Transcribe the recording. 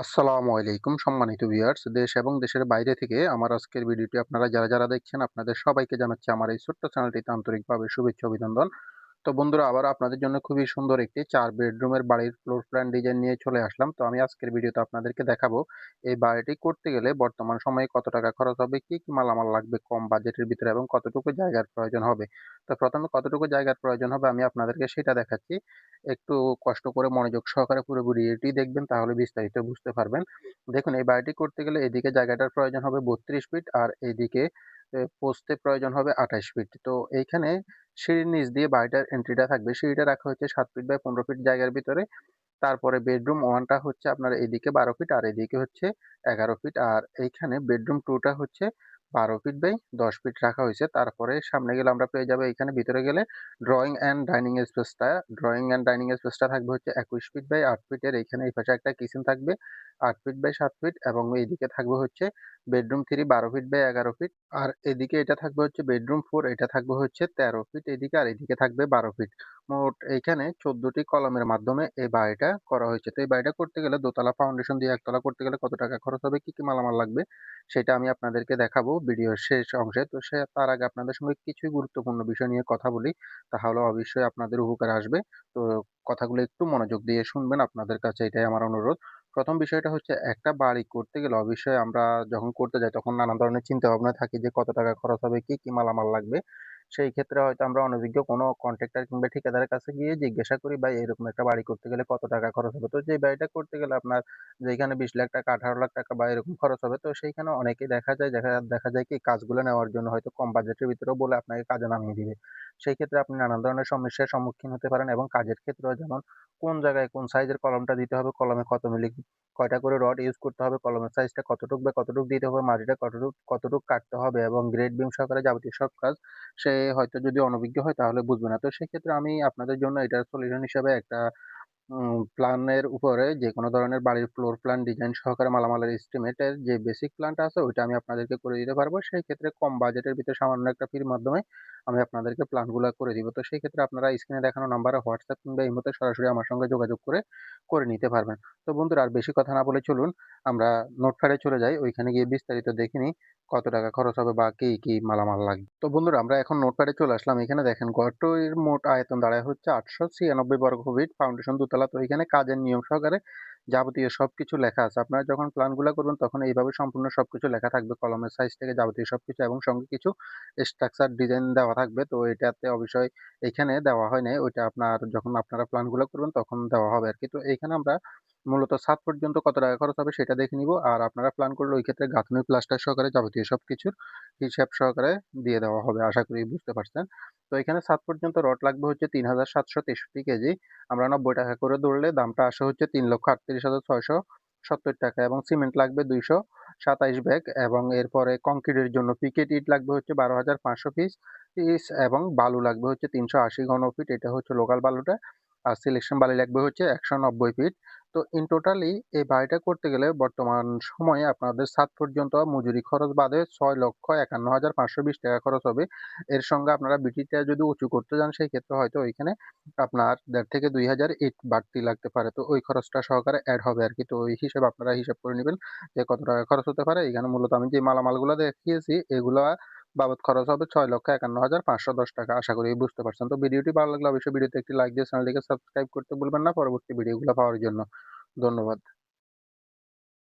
আসসালামু আলাইকুম সম্মানিত ভিউয়ার্স, দেশ এবং দেশের বাইরে থেকে আমার আজকের ভিডিওটি আপনারা যারা দেখছেন আপনাদের সবাইকে জানাচ্ছি আমার এই ছোট্ট চ্যানেলটিতে আন্তরিকভাবে শুভেচ্ছা অভিনন্দন। তো বন্ধুরা, আবার আপনাদের জন্য খুবই সুন্দর একটি ৪ বেডরুমের বাড়ির ফ্লোর প্ল্যান ডিজাইন নিয়ে চলে আসলাম। তো আমি আজকের ভিডিওতে আপনাদেরকে দেখাবো এই বাড়িটি করতে গেলে বর্তমান সময়ে কত টাকা খরচ হবে, কি মালামাল লাগবে কম বাজেটের ভিতরে এবং কতটুকু জায়গার প্রয়োজন হবে। তো প্রথমে কতটুকু জায়গার প্রয়োজন হবে আমি আপনাদেরকে সেটা দেখাচ্ছি। একটু কষ্ট করে মনোযোগ সহকারে পুরো ভিডিওটি দেখবেন, তাহলে বিস্তারিত বুঝতে পারবেন। দেখুন, এই বাড়িটি করতে গেলে এদিকে জায়গাটার প্রয়োজন হবে ৩২ ফিট আর এইদিকে পোস্তে প্রয়োজন হবে ২৮ ফিট। তো এইখানে সিঁড়ির নিচ দিয়ে বাড়িটার এন্ট্রিটা থাকবে। সিঁড়িটা রাখা হচ্ছে ৭ ফিট বাই ১৫ ফিট জায়গার ভিতরে। তারপরে বেডরুম 1 টা হচ্ছে আপনার এদিকে ১২ ফিট আর এদিকে হচ্ছে ১১ ফিট। আর এইখানে বেডরুম 2 টা হচ্ছে ১২ ফিট বাই ১০ ফিট রাখা হইছে। তারপরে সামনে গেলে আমরা পেয়ে যাবো, এইখানে ভিতরে গেলে ড্রয়িং অ্যান্ড ডাইনিং স্পেসটা থাকবে হচ্ছে ২১ ফিট বাই ৮ ফিটের। এইখানে এই পাশে একটা কিচেন থাকবে ৮ ফিট বাই ৭ ফিট এবং এইদিকে থাকবে হচ্ছে বেডরুম 3 ১২ ফিট বাই ১১ ফিট। আর এদিকে এটা থাকবে হচ্ছে বেডরুম 4, এটা থাকবে হচ্ছে ১৩ ফিট এদিকে, আর এদিকে থাকবে ১২ ফিট। মোট এইখানে ১৪ টি কলামের মাধ্যমে এই বাড়িটা করা হয়েছে। তো এই বাড়িটা করতে গেলে দোতলা ফাউন্ডেশন দিয়ে একতলা করতে গেলে কত টাকা খরচ হবে, কি মালামাল লাগবে সেটা আমি আপনাদেরকে দেখাবো ভিডিওর শেষ অংশে। তো তার আগে আপনাদের সঙ্গে কিছু গুরুত্বপূর্ণ বিষয় নিয়ে কথা বলি, তাহলে অবশ্যই আপনাদের উপকারে আসবে। তো কথাগুলো একটু মনোযোগ দিয়ে শুনবেন, আপনাদের কাছে এটাই আমার অনুরোধ। প্রথম বিষয়টা হচ্ছে, একটা বাড়ি করতে গেলে অবশ্যই আমরা যখন করতে যাই তখন নানা ধরনের চিন্তাভাবনা থাকে যে কত টাকা খরচ হবে, কি মালামাল লাগবে। সেই ক্ষেত্রে হয়তো আমরা অনভিজ্ঞ কোনো কন্ট্রাক্টর কিংবা ঠিকাদারের কাছে গিয়ে জিজ্ঞাসা করি, ভাই এরকম একটা বাড়ি করতে গেলে কত টাকা খরচ হবে। তো যে বাড়িটা করতে গেলে আপনার যেখানে ২০ লাখ টাকা ১৮ লাখ টাকা বা এরকম খরচ হবে, তো সেইখানে অনেকেই দেখা যায় কি কাজগুলো নেওয়ার জন্য হয়তো কম বাজেটের ভিতরেও বলে আপনাকে কাজে নামিয়ে দিবে। সেই ক্ষেত্রে আপনি নানান ধরনের সমস্যার সম্মুখীন হতে পারেন এবং কাজের ক্ষেত্রেও, যেমন কোন জায়গায় কোন সাইজের কলমটা দিতে হবে, কলমে কত মিলি কয়টা করে রড ইউজ করতে হবে, কলমের সাইজটা কতটুক বা কতটুক দিতে হবে, মাটিটা কতটুক কাটতে হবে এবং গ্রেড বিম সহকারে যাবতীয় সব কাজ সে হয়তো যদি অনভিজ্ঞ হয় তাহলে বুঝবে না। তো সেক্ষেত্রে আমি আপনাদের জন্য এটার সলিউশন হিসেবে একটা প্ল্যানের উপরে যেকোনো ধরনের বাড়ির ফ্লোর প্ল্যান ডিজাইন সহকারে মালামালের এস্টিমেটের যে বেসিক প্ল্যানটা আছে ওইটা আমি আপনাদেরকে করে দিতে পারবো। সেই ক্ষেত্রে কম বাজেটের ভিতরে সামান্য একটা ফির মাধ্যমে আমি আপনাদেরকে প্ল্যানগুলা করে দিব। তো সেই ক্ষেত্রে আপনারা স্ক্রিনে দেখানো নাম্বারে হোয়াটসঅ্যাপ কিংবা ইমোতে সরাসরি আমার সঙ্গে যোগাযোগ করে নিতে পারবেন। তো বন্ধুরা, আর বেশি কথা না বলে চলুন আমরা নোটপ্যাডে চলে যাই। ওইখানে গিয়ে বিস্তারিত দেখে নিই কত টাকা খরচ হবে বা কি মালামাল লাগবে। তো বন্ধুরা, আমরা এখন নোটপ্যাডে চলে আসলাম। এখানে দেখেন ঘরটির মোট আয়তন দাঁড়ায় হচ্ছে ৮৯৬ বর্গফিট, ফাউন্ডেশন দোতলা। তো এখানে কাজের নিয়ম সহকারে যাবতীয় সবকিছু লেখা আছে। আপনারা যখন প্ল্যানগুলা করবেন তখন এইভাবে সম্পূর্ণ সবকিছু লেখা থাকবে। কলমের সাইজ থেকে যাবতীয় সবকিছু এবং সঙ্গে কিছু স্ট্রাকচার ডিজাইন দেওয়া থাকবে। তো এটাতে অবশ্যই এইখানে দেওয়া হয় নাই। ওইটা আপনার যখন আপনারা প্ল্যানগুলা করবেন তখন দেওয়া হবে আরকি। তো এইখানে আমরা মূলত ছাদ পর্যন্ত কত টাকা খরচ হবে সেটা দেখে নিব। আর আপনারা প্ল্যান করলে ওই ক্ষেত্রে গাঁথনি প্লাস্টার সহকারে যাবতীয় সবকিছুর হিসাব সহকারে দিয়ে দেওয়া হবে। আশা করি বুঝতে পারছেন। তো এখানে ছাদ পর্যন্ত রড লাগবে হচ্ছে ৩৭৬৩ কেজি। আমরা ৯০ টাকা করে ধরলে দামটা আসে হচ্ছে ৩,৩৮,৬৭০ টাকা এবং সিমেন্ট লাগবে ২২৭ ব্যাগ এবং এরপরে কংক্রিটের জন্য পিকেট ইট লাগবে হচ্ছে ১২,৫০০ পিস এবং বালু লাগবে হচ্ছে ৩৮০ ঘনফিট। এটা হচ্ছে লোকাল বালুটা। আর সিলেকশন বালি লাগবে হচ্ছে ১৯০ ফিট। তো ইন টোটালি এই বাড়িটা করতে গেলে বর্তমান সময়ে আপনাদের ছাদ পর্যন্ত মজুরি খরচ বাদে ৬,৫১,৫২০ টাকা খরচ হবে। এর সঙ্গে আপনারা বিটিটা যদি উঁচু করতে যান সেই ক্ষেত্রে হয়তো ওইখানে আপনার ১.৫ থেকে ২,০০০ ইট বাড়তি লাগতে পারে। তো ওই খরচটা সহকারে এড হবে আরকি। তো ওই হিসেবে আপনারা হিসাব করে নিবেন যে কত টাকা খরচ হতে পারে। এখানে মূলত আমি যে মালামালগুলা দেখিয়েছি এগুলা বাবদ খরচ হবে ৬,৫১,৫১০ টাকা। আশা করি বুঝতে পারছেন। তো ভিডিওটি ভালো লাগলে অবশ্যই ভিডিওতে একটি লাইক দিয়ে চ্যানেলটিকে সাবস্ক্রাইব করতে ভুলবেন না পরবর্তী ভিডিওগুলো পাওয়ার জন্য। ধন্যবাদ।